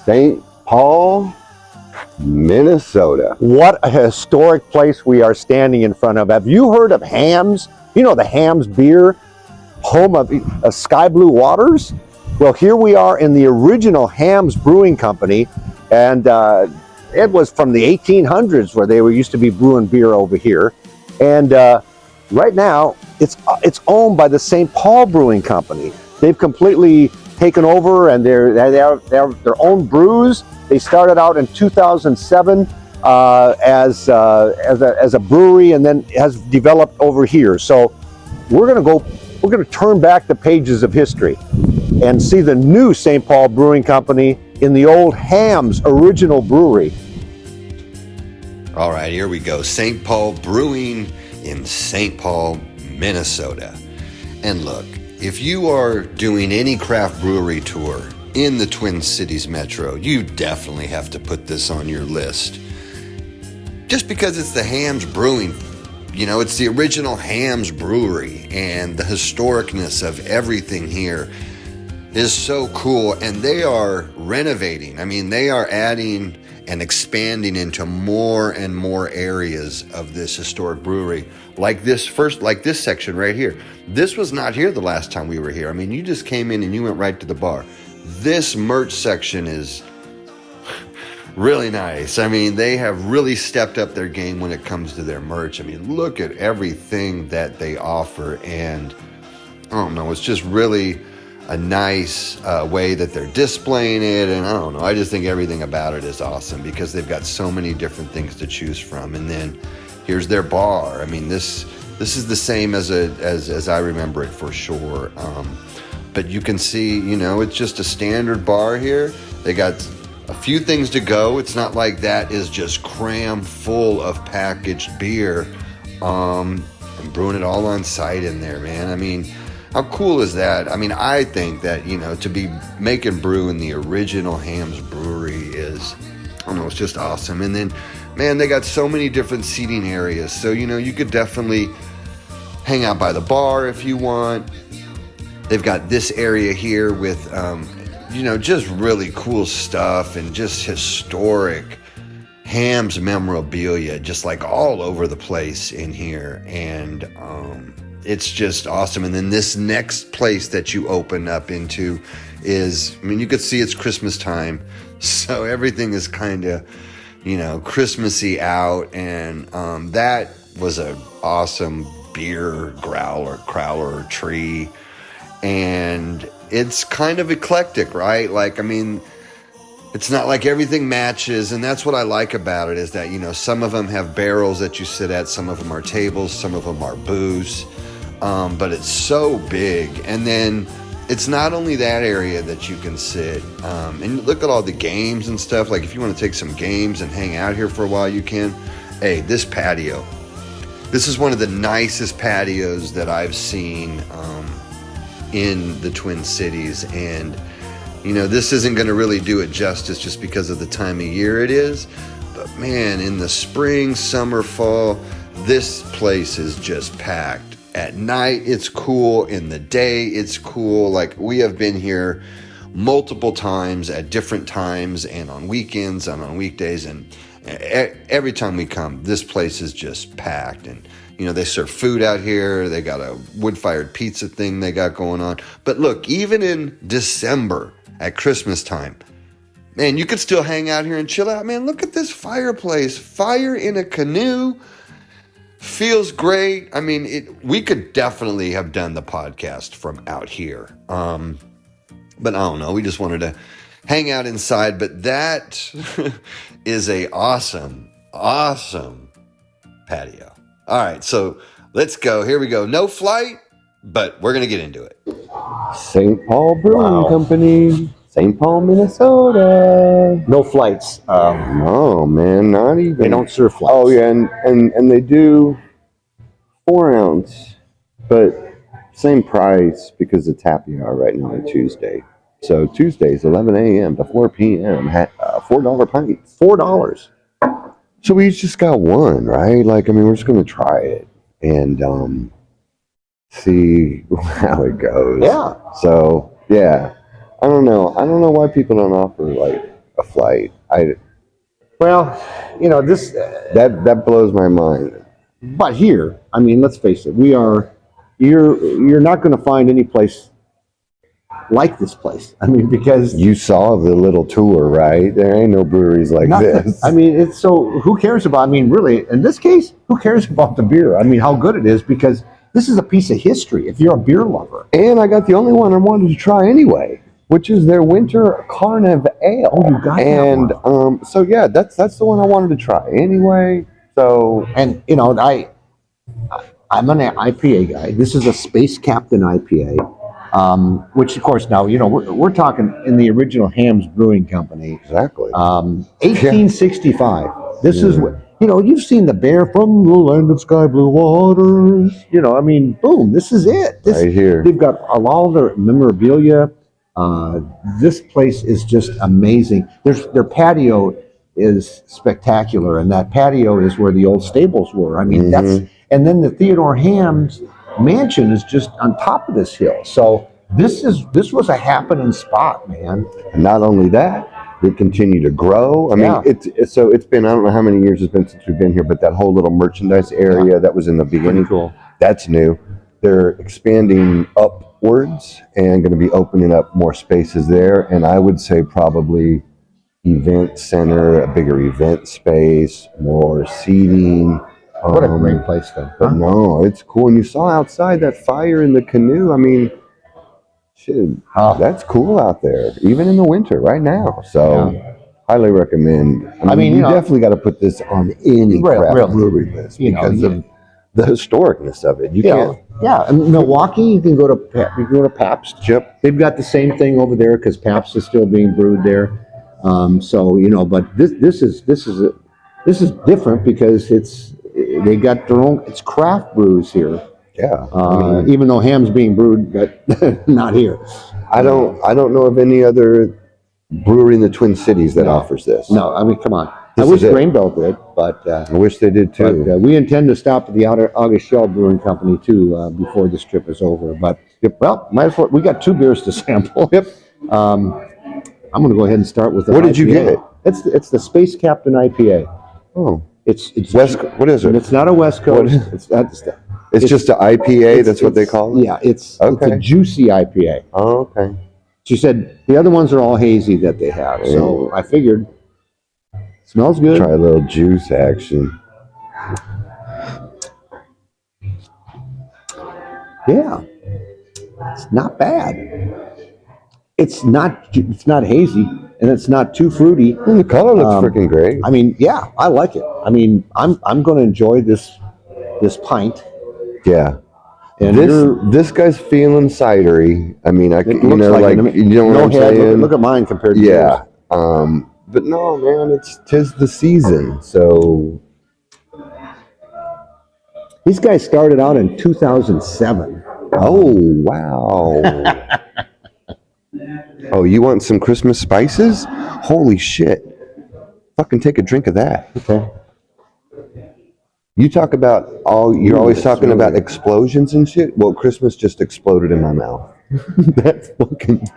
Saint Paul, Minnesota. What a historic place we are standing in front of. Have you heard of Hamm's? You know the Hamm's beer, home of Sky Blue Waters? Well, here we are in the original Hamm's Brewing Company, and it was from the 1800s where they were used to be brewing beer over here. And right now, it's owned by the Saint Paul Brewing Company. They've completely taken over, and they have their own brews. They started out in 2007 as a brewery, and then has developed over here. So we're gonna turn back the pages of history and see the new Saint Paul Brewing Company in the old Hamm's original brewery. All right, here we go. Saint Paul Brewing in Saint Paul, Minnesota. And look, if you are doing any craft brewery tour in the Twin Cities metro, you definitely have to put this on your list. Just because it's the Hamm's Brewing, you know, it's the original Hamm's Brewery, and the historicness of everything here is so cool. And they are renovating. I mean, they are adding and expanding into more and more areas of this historic brewery. Like this section right here. This was not here the last time we were here. I mean, you just came in and you went right to the bar. This merch section is really nice. I mean, they have really stepped up their game when it comes to their merch. I mean, look at everything that they offer, and I don't know, it's just really a nice way that they're displaying it. And I don't know, I just think everything about it is awesome because they've got so many different things to choose from. And then here's their bar. I mean, this is the same as I remember it for sure. But you can see, you know, it's just a standard bar here. They got a few things to go. It's not like that is just cram full of packaged beer. And brewing it all on site in there, man. I mean, how cool is that? I mean, I think that, you know, to be making brew in the original Hamm's Brewery is, I don't know, it's just awesome. And then, man, they got so many different seating areas. So, you know, you could definitely hang out by the bar if you want. They've got this area here with, you know, just really cool stuff and just historic Hamm's memorabilia, just like all over the place in here. And it's just awesome. And then this next place that you open up into is, I mean, you could see it's Christmas time. So everything is kind of, you know, Christmassy out. And that was an awesome beer crowler tree. And it's kind of eclectic, right? Like, I mean, it's not like everything matches. And that's what I like about it, is that, you know, some of them have barrels that you sit at, some of them are tables, some of them are booths. But it's so big. And then it's not only that area that you can sit, and look at all the games and stuff. Like if you want to take some games and hang out here for a while, you can. Hey, this patio, this is one of the nicest patios that I've seen in the Twin Cities. And, you know, this isn't going to really do it justice just because of the time of year it is. But man, in the spring, summer, fall, this place is just packed. At night, it's cool. In the day, it's cool. Like, we have been here multiple times at different times and on weekends and on weekdays. And every time we come, this place is just packed. And, you know, they serve food out here. They got a wood-fired pizza thing they got going on. But look, even in December at Christmas time, man, you could still hang out here and chill out. Man, look at this fireplace. Fire in a canoe. Feels great. I mean, we could definitely have done the podcast from out here. But I don't know. We just wanted to hang out inside. But that is a awesome patio. All right, so let's go. Here we go. No flight, but we're going to get into it. Saint Paul Brewing Company, Saint Paul, Minnesota. No flights. No, man, not even. They don't serve flights. Oh, yeah, and they do 4 ounce, but same price because it's happy hour right now on Tuesday. So Tuesdays, 11 a.m. to 4 p.m., $4 pints. $4. So we just got one, right? Like, I mean, we're just going to try it and see how it goes. Yeah. So Yeah. I don't know. I don't know why people don't offer like a flight. Well, this. That blows my mind. But here, I mean, let's face it, we are. You're not going to find any place like this place. I mean, because You saw the little tour, right? There ain't no breweries like nothing. this. I mean, it's so. Who cares about? I mean, really, in this case, who cares about the beer? I mean, how good it is, because this is a piece of history. If you're a beer lover, And I got the only one I wanted to try anyway, which is their winter Carniv Ale. Oh, you got that and one. so yeah, that's the one I wanted to try anyway. So and I'm an IPA guy. This is a Space Captain IPA, which of course now we're talking in the original Hamm's Brewing Company, exactly. 1865. This is what you've seen the bear from the land of sky blue waters. I mean, boom, this is it. This, Right here. They've got all their memorabilia. This place is just amazing. Their patio is spectacular, and that patio is where the old stables were. I mean, and then the Theodore Hamm's mansion is just on top of this hill. So this was a happening spot, man. And not only that, they continue to grow. I mean, Yeah. it's been, I don't know how many years it's been since we've been here, but that whole little merchandise area that was in the beginning, Cool. that's new. They're expanding upwards and going to be opening up more spaces there. And I would say probably event center, a bigger event space, more seating. What a great place, though. But no, it's cool. And you saw outside that fire in the canoe. I mean, shit, that's cool out there, even in the winter right now. So highly recommend. I mean, you definitely got to put this on any craft brewery list because of the historicness of it. You can't. Yeah, in Milwaukee, you can go to Pabst. Yep. They've got the same thing over there because Pabst is still being brewed there. But this is different because they got their own. It's craft brews here. Yeah. Even though Hamm's being brewed, but not here. I don't know of any other brewery in the Twin Cities that offers this. No, I mean, come on. This I wish is it. Grain Belt did, but I wish they did too. we intend to stop at the August Shell Brewing Company too before this trip is over. But well, might as well. We got 2 beers to sample. Yep. I'm going to go ahead and start with the What did you IPA. get? It's the Space Captain IPA. Oh, It's West. What is it? It's not a West Coast. It's just an IPA. That's what they call it. Yeah, it's Okay. a juicy IPA. Oh, okay. She said the other ones are all hazy that they have. So I figured smells good. Try a little juice action. Yeah, it's not bad. It's not hazy, and it's not too fruity. And the color looks freaking great. I mean, yeah, I like it. I mean, I'm going to enjoy this pint. Yeah. And This guy's feeling cidery. I mean, it looks like you know what I'm saying? Look at mine compared to Yeah. yours. But no, man, tis the season. So These guys started out in 2007. oh wow. Oh, you want some Christmas spices? Holy shit. Fucking take a drink of that. Okay. You talk about you're always talking about explosions and shit. Well, Christmas just exploded in my mouth. That's fucking.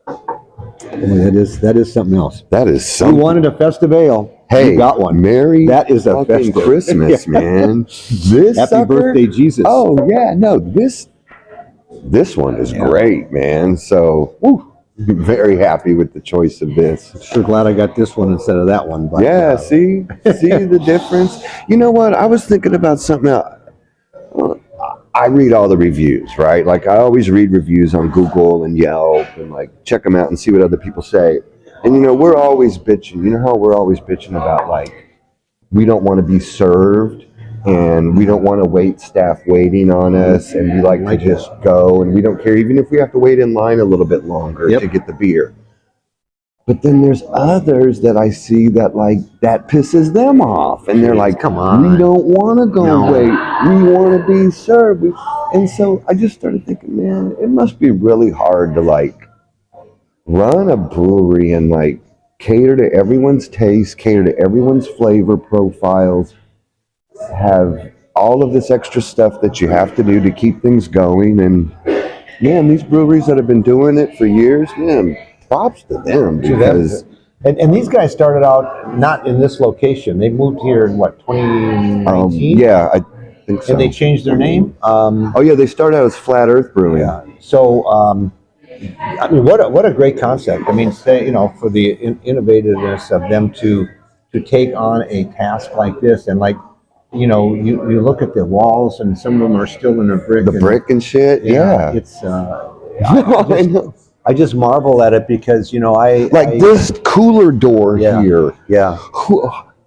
Boy, that is something else. That is You something. wanted a festive ale. Hey, you got one. Merry That is a fucking festive. Christmas, man. This Happy sucker? birthday, Jesus. Oh yeah, no, this one is great, man. So, very happy with the choice of this. Sure glad I got this one instead of that one. But, Yeah, see the difference. You know what? I was thinking about something else. I read all the reviews, right? Like I always read reviews on Google and Yelp and like check them out and see what other people say. And we're always bitching. You know how we're always bitching about like we don't want to be served and we don't want to wait staff waiting on us and we like to just go and we don't care even if we have to wait in line a little bit longer to get the beer. But then there's others that I see that like that pisses them off and they're like, come on, we don't want to go wait. We want to be served. And so I just started thinking, man, it must be really hard to like run a brewery and like cater to everyone's taste, cater to everyone's flavor profiles, have all of this extra stuff that you have to do to keep things going. And man, these breweries that have been doing it for years, man, props to them because And these guys started out not in this location. They moved here in what, 2019? yeah, I think so. And they changed their name. Oh yeah, they started out as Flat Earth Brewing. Yeah. So, I mean, what a great concept. I mean, say, you know, for the innovativeness of them to take on a task like this, and like, you know, you look at the walls, and some of them are still in a brick. The brick and shit. Yeah. It's. I just marvel at it because, you know, this cooler door here. Yeah.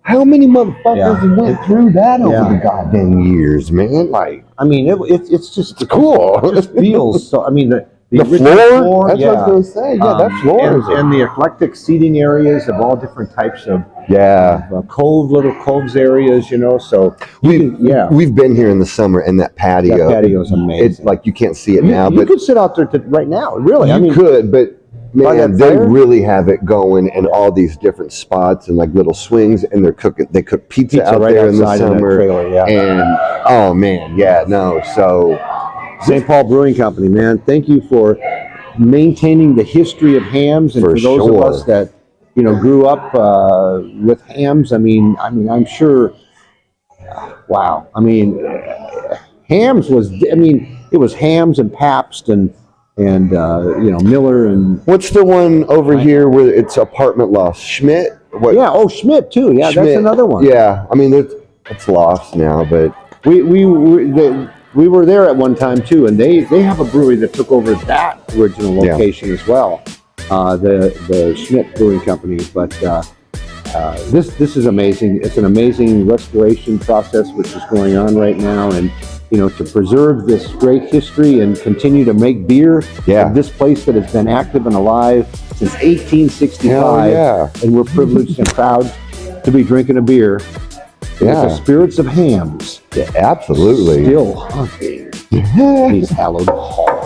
How many motherfuckers went through that over Yeah. the goddamn years, man? Like, I mean, it's just cool. It just feels so. I mean, the floor. That's yeah. what I was gonna say. Yeah, that floor and the eclectic seating areas of all different types of little coves areas, you know. So we've been here in the summer, and that patio. That patio is amazing. It's like you can't see it now, you but could sit out there right now. Really, you could, but. Man, they fire? really have it going in all these different spots and like little swings, and they cook pizza out right there in the outside of that summer. trailer, And oh man, so Saint Paul Brewing Company, man, thank you for maintaining the history of hams, and for those of us that, you know, grew up with hams. I mean, I'm sure. Wow, I mean, hams was. I mean, it was Hamm's and Pabst and you know, Miller and what's the one over here where it's apartment lofts? Schmidt? What? Yeah, Schmidt too. Yeah, Schmidt, that's another one. Yeah, I mean it's lofts now, but we were there at one time too, and they have a brewery that took over that original location as well, the Schmidt Brewing Company. But this is amazing. It's an amazing restoration process which is going on right now, and you know, to preserve this great history and continue to make beer at this place that has been active and alive since 1865. And we're privileged and proud to be drinking a beer with the spirits of Hams. Yeah, absolutely. Still haunting these hallowed halls.